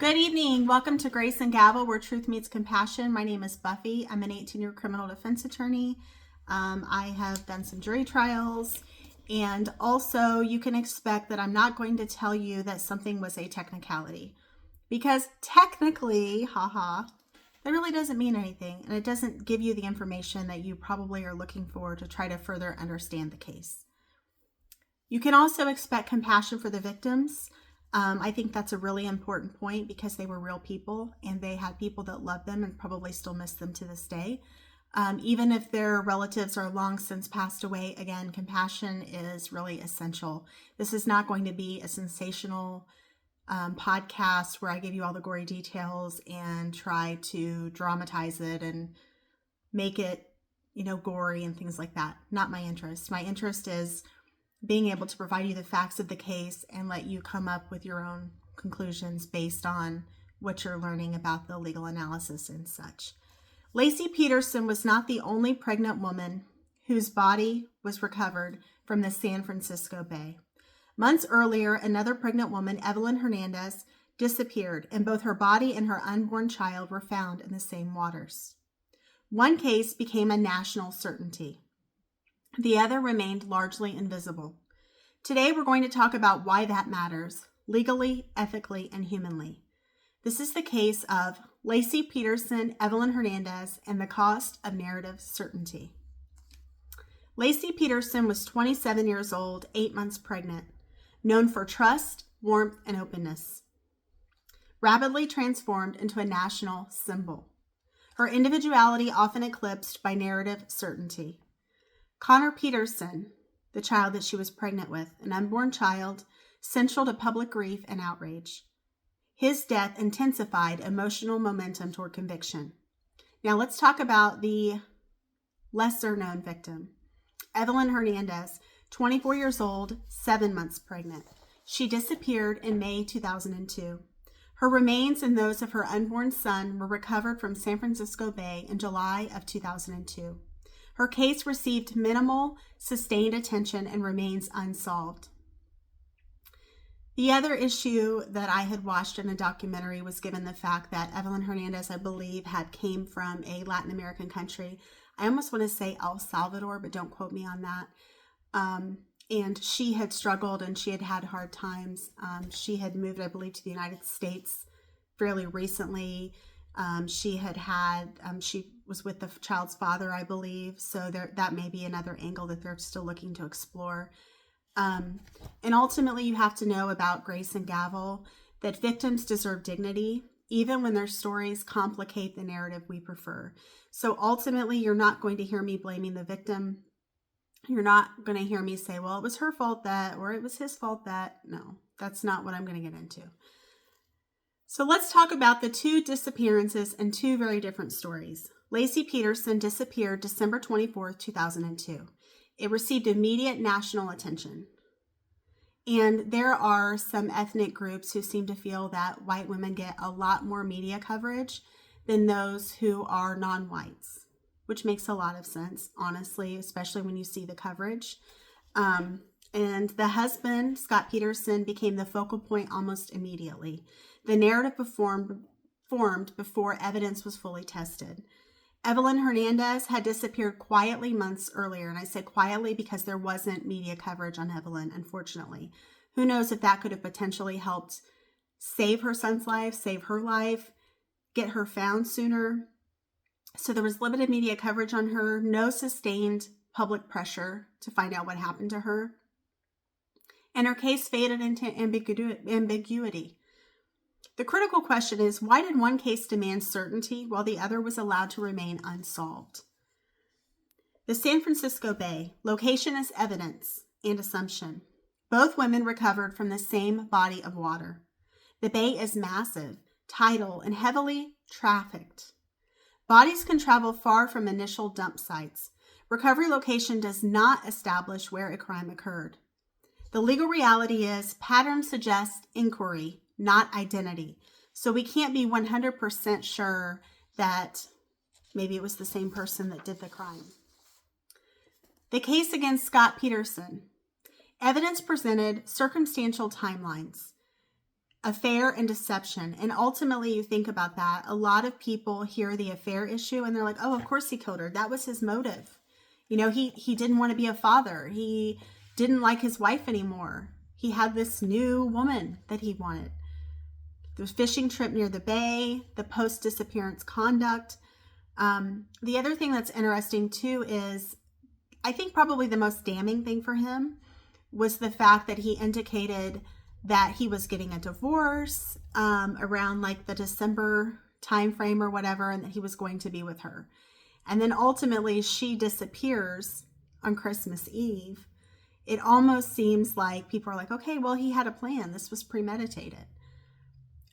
Good evening. Welcome to Grace and Gavel, where truth meets compassion. My name is Buffy. I'm an 18-year criminal defense attorney. I have done some jury trials, and also you can expect that I'm not going to tell you that something was a technicality, because technically, that really doesn't mean anything, and it doesn't give you the information that you probably are looking for to try to further understand the case. You can also expect compassion for the victims. I think that's a really important point because they were real people and they had people that loved them and probably still miss them to this day. Even if their relatives are long since passed away, again, compassion is really essential. This is not going to be a sensational podcast where I give you all the gory details and try to dramatize it and make it, gory and things like that. Not my interest. My interest is being able to provide you the facts of the case and let you come up with your own conclusions based on what you're learning about the legal analysis and such. Laci Peterson was not the only pregnant woman whose body was recovered from the San Francisco Bay. Months earlier, another pregnant woman, Evelyn Hernandez, disappeared, and both her body and her unborn child were found in the same waters. One case became a national certainty. The other remained largely invisible. Today, we're going to talk about why that matters, legally, ethically, and humanly. This is the case of Laci Peterson, Evelyn Hernandez, and the cost of narrative certainty. Laci Peterson was 27 years old, 8 months pregnant, known for trust, warmth, and openness. Rapidly transformed into a national symbol. Her individuality often eclipsed by narrative certainty. Connor Peterson, the child that she was pregnant with, an unborn child, central to public grief and outrage. His death intensified emotional momentum toward conviction. Now let's talk about the lesser known victim. Evelyn Hernandez, 24 years old, 7 months pregnant. She disappeared in May 2002. Her remains and those of her unborn son were recovered from San Francisco Bay in July of 2002. Her case received minimal, sustained attention and remains unsolved. The other issue that I had watched in a documentary was given the fact that Evelyn Hernandez, I believe, came from a Latin American country. I almost want to say El Salvador, but don't quote me on that. And she had struggled and she had had hard times. She had moved, I believe, to the United States fairly recently. She was with the child's father, I believe. So that may be another angle that they're still looking to explore. And ultimately, you have to know about Grace and Gavel that victims deserve dignity, even when their stories complicate the narrative we prefer. So ultimately, you're not going to hear me blaming the victim. You're not going to hear me say, well, it was her fault that, or it was his fault that. No, that's not what I'm going to get into. So let's talk about the two disappearances and two very different stories. Laci Peterson disappeared December 24, 2002. It received immediate national attention. And there are some ethnic groups who seem to feel that white women get a lot more media coverage than those who are non-whites, which makes a lot of sense, honestly, especially when you see the coverage. And the husband, Scott Peterson, became the focal point almost immediately. The narrative formed before evidence was fully tested. Evelyn Hernandez had disappeared quietly months earlier, and I say quietly because there wasn't media coverage on Evelyn, unfortunately. Who knows if that could have potentially helped save her son's life, save her life, get her found sooner. So there was limited media coverage on her, no sustained public pressure to find out what happened to her. And her case faded into ambiguity. The critical question is, why did one case demand certainty while the other was allowed to remain unsolved? The San Francisco Bay, location is evidence and assumption. Both women recovered from the same body of water. The bay is massive, tidal, and heavily trafficked. Bodies can travel far from initial dump sites. Recovery location does not establish where a crime occurred. The legal reality is patterns suggest inquiry, not identity. So we can't be 100% sure that maybe it was the same person that did the crime. The case against Scott Peterson. Evidence presented circumstantial timelines. affair and deception. And ultimately, you think about that, a lot of people hear the affair issue and they're like, oh, of course he killed her. That was his motive. You know, he didn't want to be a father. He didn't like his wife anymore. He had this new woman that he wanted. The fishing trip near the bay, the post-disappearance conduct. The other thing that's interesting too is, I think probably the most damning thing for him was the fact that he indicated that he was getting a divorce around like the December timeframe or whatever, and that he was going to be with her. And then ultimately she disappears on Christmas Eve. It almost seems like people are like, okay, well, he had a plan. This was premeditated.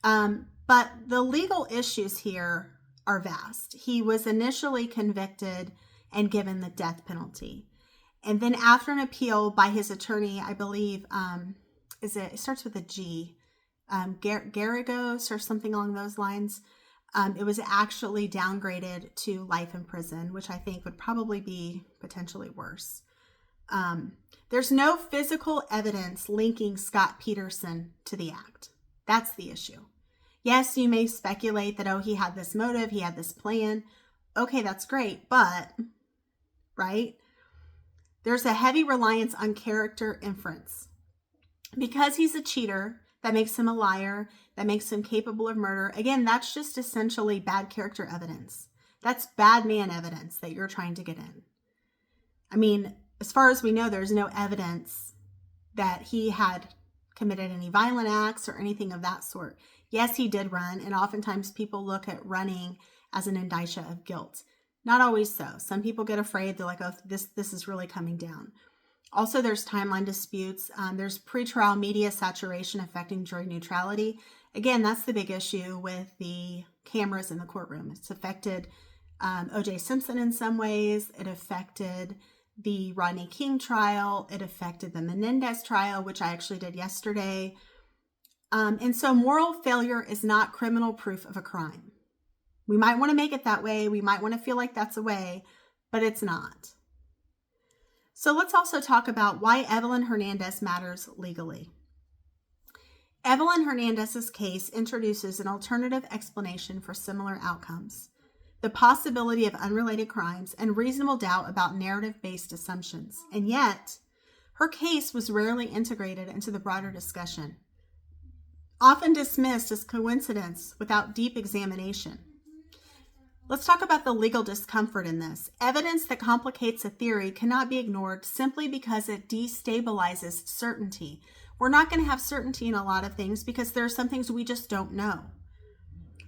But the legal issues here are vast. He was initially convicted and given the death penalty. And then after an appeal by his attorney, I believe, it starts with a G, Garagos or something along those lines. It was actually downgraded to life in prison, which I think would probably be potentially worse. There's no physical evidence linking Scott Peterson to the act. That's the issue. Yes, you may speculate that, oh, he had this motive, he had this plan. Okay, that's great, but, right? There's a heavy reliance on character inference. Because he's a cheater, that makes him a liar, that makes him capable of murder. Again, that's just essentially bad character evidence. That's bad man evidence that you're trying to get in. I mean, as far as we know, there's no evidence that he had committed any violent acts or anything of that sort. Yes, he did run, and oftentimes people look at running as an indicia of guilt. Not always so. Some people get afraid. They're like, oh, this is really coming down. Also, there's timeline disputes. There's pretrial media saturation affecting jury neutrality. Again, that's the big issue with the cameras in the courtroom. It's affected OJ Simpson in some ways. It affected the Rodney King trial. It affected the Hernandez trial, which I actually did yesterday. And so moral failure is not criminal proof of a crime. We might want to make it that way. We might want to feel like that's a way, but it's not. So let's also talk about why Evelyn Hernandez matters legally. Evelyn Hernandez's case introduces an alternative explanation for similar outcomes, the possibility of unrelated crimes, and reasonable doubt about narrative-based assumptions. And yet, her case was rarely integrated into the broader discussion, often dismissed as coincidence without deep examination. Let's talk about the legal discomfort in this. Evidence that complicates a theory cannot be ignored simply because it destabilizes certainty. We're not going to have certainty in a lot of things because there are some things we just don't know.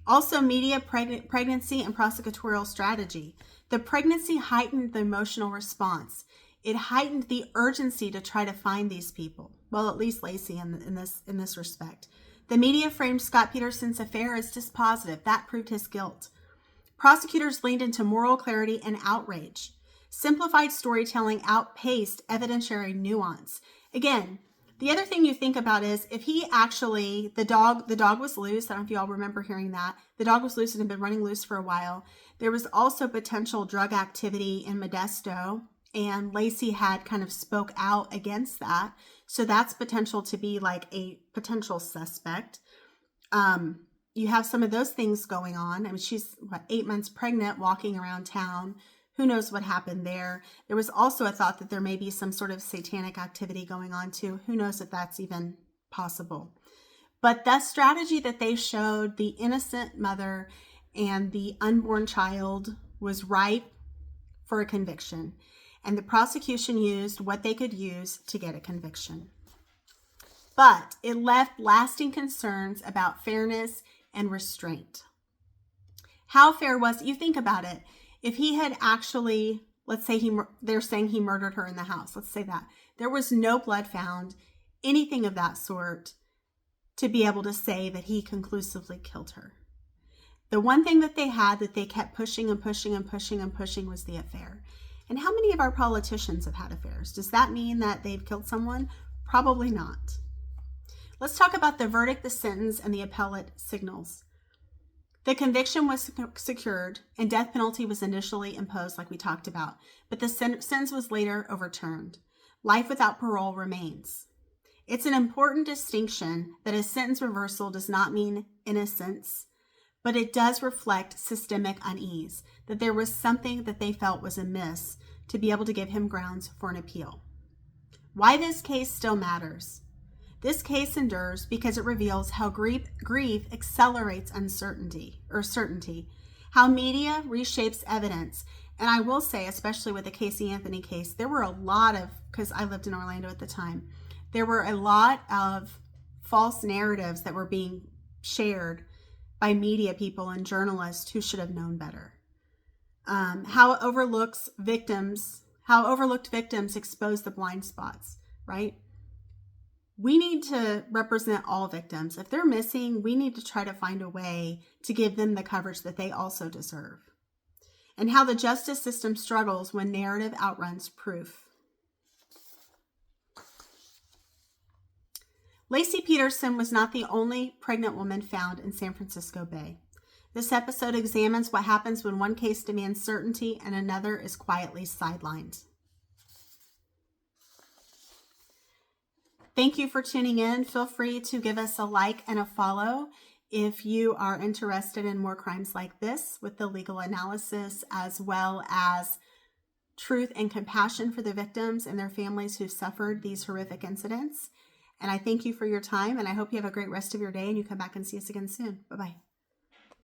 Also, media pregnancy and prosecutorial strategy. The pregnancy heightened the emotional response. It heightened the urgency to try to find these people. Well, at least Laci in this respect. The media framed Scott Peterson's affair as dispositive. That proved his guilt. Prosecutors leaned into moral clarity and outrage. Simplified storytelling outpaced evidentiary nuance. Again, the other thing you think about is if he actually, the dog was loose. I don't know if you all remember hearing that. The dog was loose and had been running loose for a while. There was also potential drug activity in Modesto, and Laci had kind of spoke out against that. So that's potential to be like a potential suspect. You have some of those things going on. I mean, she's 8 months pregnant, walking around town. Who knows what happened there? There was also a thought that there may be some sort of satanic activity going on too. Who knows if that's even possible? But that strategy that they showed, the innocent mother and the unborn child, was ripe for a conviction. And the prosecution used what they could use to get a conviction. But it left lasting concerns about fairness and restraint. How fair was it? You think about it. If he had actually, let's say they're saying he murdered her in the house. Let's say that. There was no blood found, anything of that sort, to be able to say that he conclusively killed her. The one thing that they had that they kept pushing and pushing and pushing and pushing was the affair. And how many of our politicians have had affairs? Does that mean that they've killed someone? Probably not. Let's talk about the verdict, the sentence, and the appellate signals. The conviction was secured and death penalty was initially imposed like we talked about, but the sentence was later overturned. Life without parole remains. It's an important distinction that a sentence reversal does not mean innocence, but it does reflect systemic unease, that there was something that they felt was amiss to be able to give him grounds for an appeal. Why this case still matters. This case endures because it reveals how grief accelerates certainty, how media reshapes evidence. And I will say, especially with the Casey Anthony case, there were a lot of, because I lived in Orlando at the time, there were a lot of false narratives that were being shared by media people and journalists who should have known better. How overlooked victims expose the blind spots, right? We need to represent all victims. If they're missing, we need to try to find a way to give them the coverage that they also deserve. And how the justice system struggles when narrative outruns proof. Laci Peterson was not the only pregnant woman found in San Francisco Bay. This episode examines what happens when one case demands certainty and another is quietly sidelined. Thank you for tuning in. Feel free to give us a like and a follow if you are interested in more crimes like this with the legal analysis, as well as truth and compassion for the victims and their families who suffered these horrific incidents. And I thank you for your time, and I hope you have a great rest of your day and you come back and see us again soon. Bye-bye.